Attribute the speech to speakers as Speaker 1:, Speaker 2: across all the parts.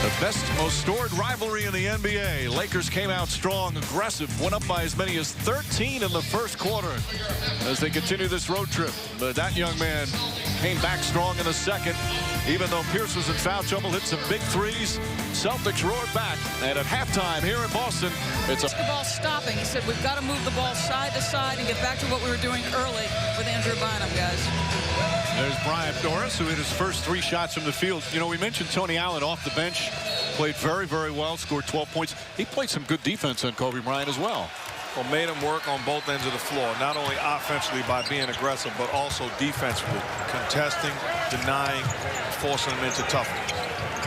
Speaker 1: The best, most storied rivalry in the NBA. Lakers came out strong, aggressive, went up by as many as 13 in the first quarter as they continue this road trip. But that young man came back strong in the second. Even though Pierce was in foul trouble, hit some big threes. Celtics roared back. And at halftime here in Boston, it's a
Speaker 2: ball stopping. He said, we've got to move the ball side to side and get back to what we were doing early with Andrew Bynum, guys.
Speaker 1: There's Brian Doris, who hit his first 3 shots from the field. You know, we mentioned Tony Allen off the bench. Played very, very well, scored 12 points. He played some good defense on Kobe Bryant as well.
Speaker 3: Well, made him work on both ends of the floor, not only offensively by being aggressive, but also defensively, contesting, denying, forcing them into toughness.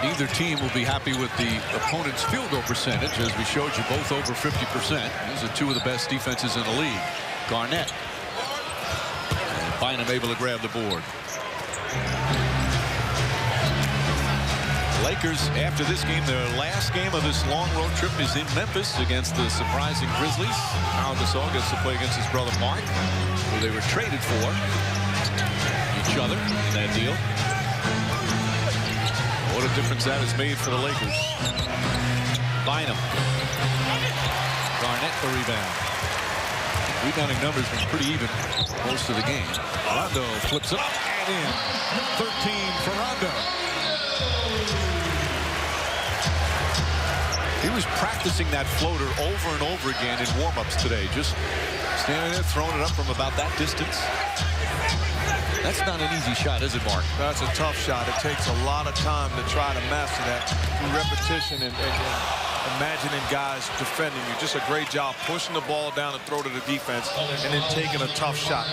Speaker 1: Neither team will be happy with the opponent's field goal percentage, as we showed you, both over 50%. These are 2 of the best defenses in the league. Garnett. And Bynum able to grab the board. Lakers, after this game, their last game of this long road trip is in Memphis against the surprising Grizzlies. Al Gasol gets to play against his brother Mark, who they were traded for each other in that deal. What a difference that has made for the Lakers. Bynum. Garnett the rebound. Rebounding numbers been pretty even most of the game. Rondo flips it up and in. 13 for Rondo. He was practicing that floater over and over again in warm-ups today. Just standing there, throwing it up from about that distance. That's not an easy shot, is it, Mark?
Speaker 3: That's a tough shot. It takes a lot of time to try to master that through repetition and imagining guys defending you. Just a great job pushing the ball down and throw to the defense and then taking a tough shot.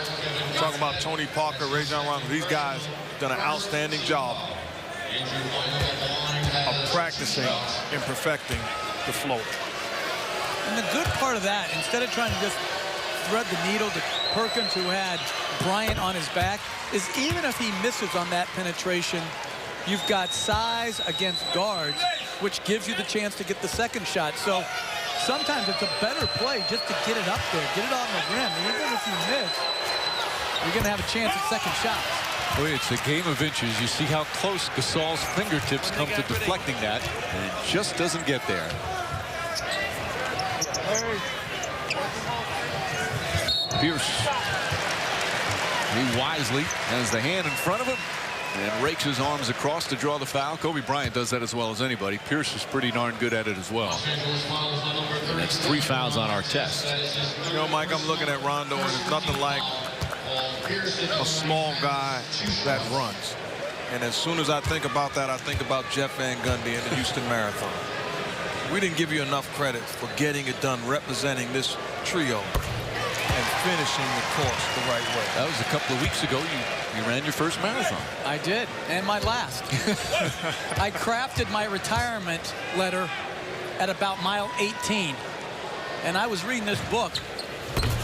Speaker 3: Talking about Tony Parker, Rajon Rondo, these guys done an outstanding job of practicing and perfecting the float.
Speaker 4: And the good part of that, instead of trying to just thread the needle to Perkins, who had Bryant on his back, is even if he misses on that penetration, you've got size against guards, which gives you the chance to get the second shot. So sometimes it's a better play just to get it up there, get it on the rim. Even if you miss, you're going to have a chance at second shots.
Speaker 1: Boy, it's a game of inches. You see how close Gasol's fingertips come to deflecting that, and it just doesn't get there. Pierce. He wisely has the hand in front of him and rakes his arms across to draw the foul. Kobe Bryant does that as well as anybody. Pierce is pretty darn good at it as well. And that's 3 fouls on our test.
Speaker 3: You know, Mike, I'm looking at Rondo, and it's nothing like a small guy that runs. And as soon as I think about that, I think about Jeff Van Gundy and the Houston Marathon. We didn't give you enough credit for getting it done, representing this trio and finishing the course the right way.
Speaker 1: That was a couple of weeks ago. You ran your first marathon.
Speaker 4: I did, and my last. I crafted my retirement letter at about mile 18. And I was reading this book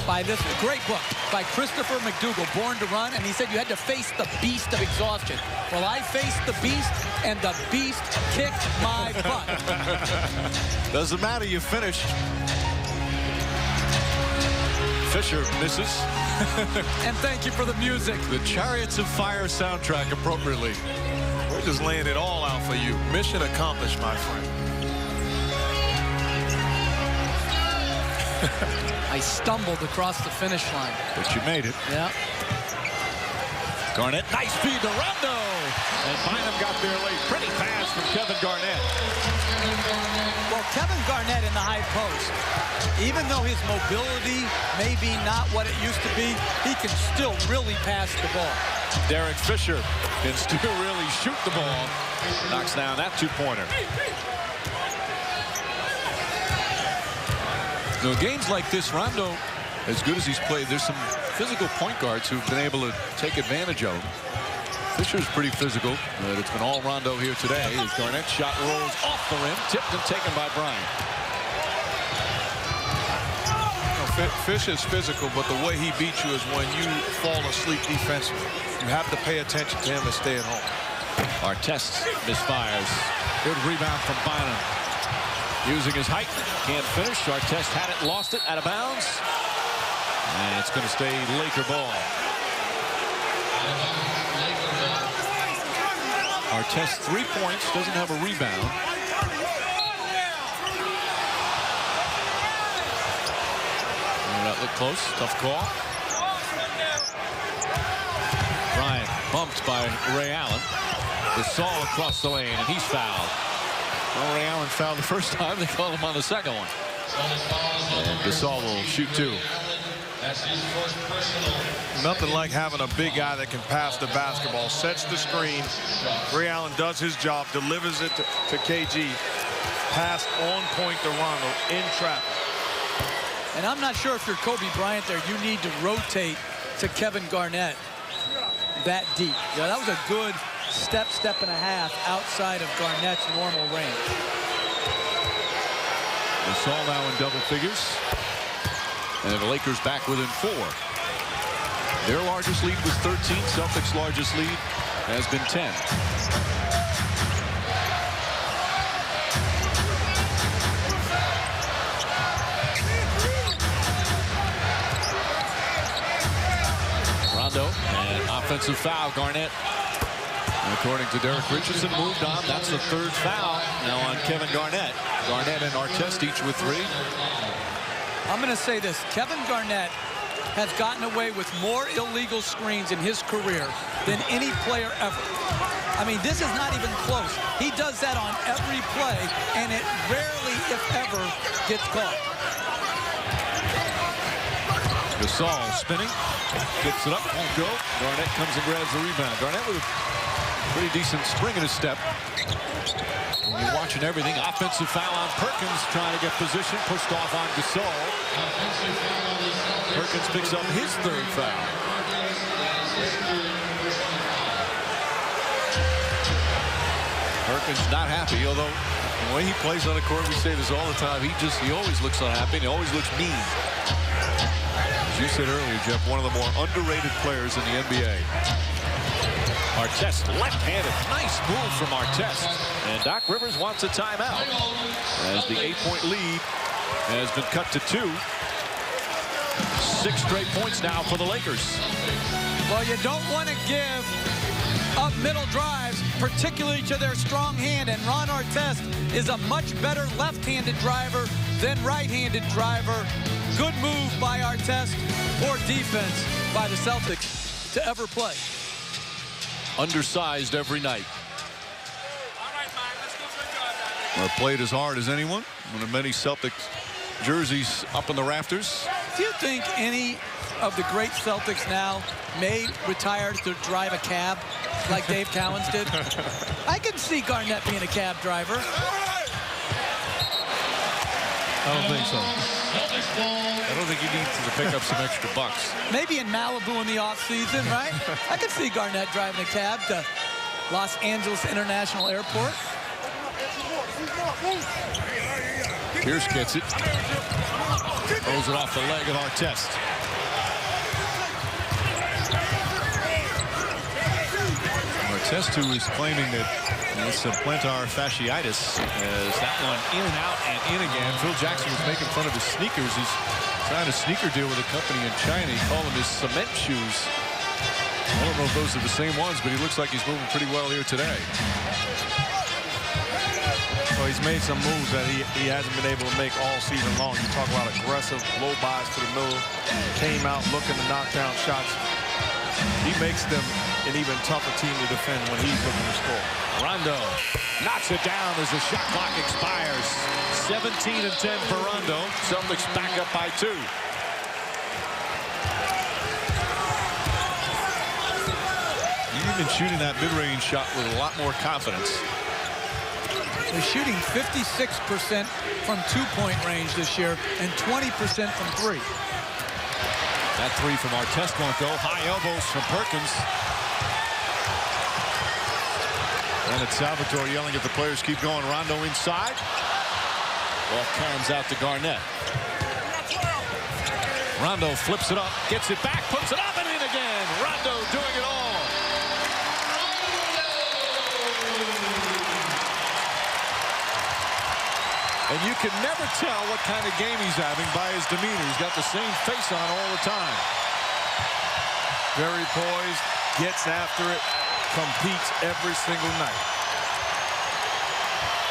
Speaker 4: by this great book by Christopher McDougall, Born to Run, and he said you had to face the beast of exhaustion. Well, I faced the beast, and the beast kicked my butt.
Speaker 1: Doesn't matter, you finished. Fisher misses.
Speaker 4: And thank you for the music.
Speaker 1: The Chariots of Fire soundtrack appropriately.
Speaker 3: We're just laying it all out for you. Mission accomplished, my friend.
Speaker 4: I stumbled across the finish line.
Speaker 1: But you made it.
Speaker 4: Yeah.
Speaker 1: Garnett, nice feed to Rondo. And Bynum got there late. Pretty pass from Kevin Garnett.
Speaker 4: Well, Kevin Garnett in the high post, even though his mobility may be not what it used to be, he can still really pass the ball.
Speaker 1: Derek Fisher can still really shoot the ball. Knocks down that 2-pointer. So games like this, Rondo, as good as he's played, there's some physical point guards who've been able to take advantage of him. Fisher's pretty physical, but it's been all Rondo here today. His Garnett shot rolls off the rim, tipped and taken by Bryant.
Speaker 3: Fisher's physical, but the way he beats you is when you fall asleep defensively. You have to pay attention to him and stay at home.
Speaker 1: Artest misfires. Good rebound from Bynum. Using his height, can't finish. Artest had it, lost it, out of bounds. And it's going to stay Laker ball. Artest 3 points, doesn't have a rebound. that looked close. Tough call. Bryant bumped by Ray Allen. Gasol across the lane, and he's fouled. Well, Ray Allen fouled the first time. They called him on the second one. And Gasol will shoot 2.
Speaker 3: Nothing like having a big guy that can pass the basketball, sets the screen. Ray Allen does his job, delivers it to KG. Pass on point to Rondo in traffic.
Speaker 4: And I'm not sure if you're Kobe Bryant there, you need to rotate to Kevin Garnett that deep. Yeah, that was a good step and a half outside of Garnett's normal range.
Speaker 1: Gasol now in double figures. And the Lakers back within 4. Their largest lead was 13. Celtics' largest lead has been 10. Rondo, and offensive foul. Garnett, according to Derek Richardson, moved on. That's the 3rd foul now on Kevin Garnett. Garnett and Artest each with 3.
Speaker 4: I'm going to say this. Kevin Garnett has gotten away with more illegal screens in his career than any player ever. I mean, this is not even close. He does that on every play, and it rarely, if ever, gets caught.
Speaker 1: Gasol spinning, gets it up, won't go. Garnett comes and grabs the rebound. Garnett with a pretty decent spring in his step. You're watching everything. Offensive foul on Perkins, trying to get position, pushed off on Gasol. Perkins picks up his 3rd foul. Perkins not happy, although the way he plays on the court, we say this all the time, he always looks unhappy, and he always looks mean. As you said earlier, Jeff, one of the more underrated players in the NBA. Artest left-handed. Nice move from Artest. And Doc Rivers wants a timeout as the 8-point lead has been cut to 2. 6 straight points now for the Lakers.
Speaker 4: Well, you don't want to give up middle drives, particularly to their strong hand. And Ron Artest is a much better left-handed driver than right-handed driver. Good move by Artest. Poor defense by the Celtics to ever play.
Speaker 1: Undersized every night. Or played as hard as anyone. One of many Celtics jerseys up in the rafters.
Speaker 4: Do you think any of the great Celtics now may retire to drive a cab like Dave Cowens did? I can see Garnett being a cab driver.
Speaker 1: I don't think so. I don't think he needs to pick up some extra bucks.
Speaker 4: Maybe in Malibu in the offseason, right? I could see Garnett driving a cab to Los Angeles International Airport.
Speaker 1: Pierce gets it. Throws it off the leg of Artest. Artest, who is claiming that it's a plantar fasciitis, as that one in and out and in again. Phil Jackson was making fun of his sneakers. He's signed a sneaker deal with a company in China. He called them his cement shoes. I don't know if those are the same ones, but he looks like he's moving pretty well here today.
Speaker 3: Well, he's made some moves that he hasn't been able to make all season long. You talk about aggressive low buys to the middle, came out looking to knock down shots. He makes them an even tougher team to defend when he's looking to score.
Speaker 1: Rondo knocks it down as the shot clock expires. 17 and 10 for Rondo. Celtics back up by 2. You've been shooting that mid-range shot with a lot more confidence.
Speaker 4: They're shooting 56% from two-point range this year and 20% from 3.
Speaker 1: That 3 from Artest won't go. High elbows from Perkins. And it's Salvatore yelling at the players, keep going. Rondo inside. Ball comes out to Garnett. Rondo flips it up, gets it back, puts it up and in again. Rondo doing it all. And you can never tell what kind of game he's having by his demeanor. He's got the same face on all the time.
Speaker 3: Very poised, gets after it, competes every single night.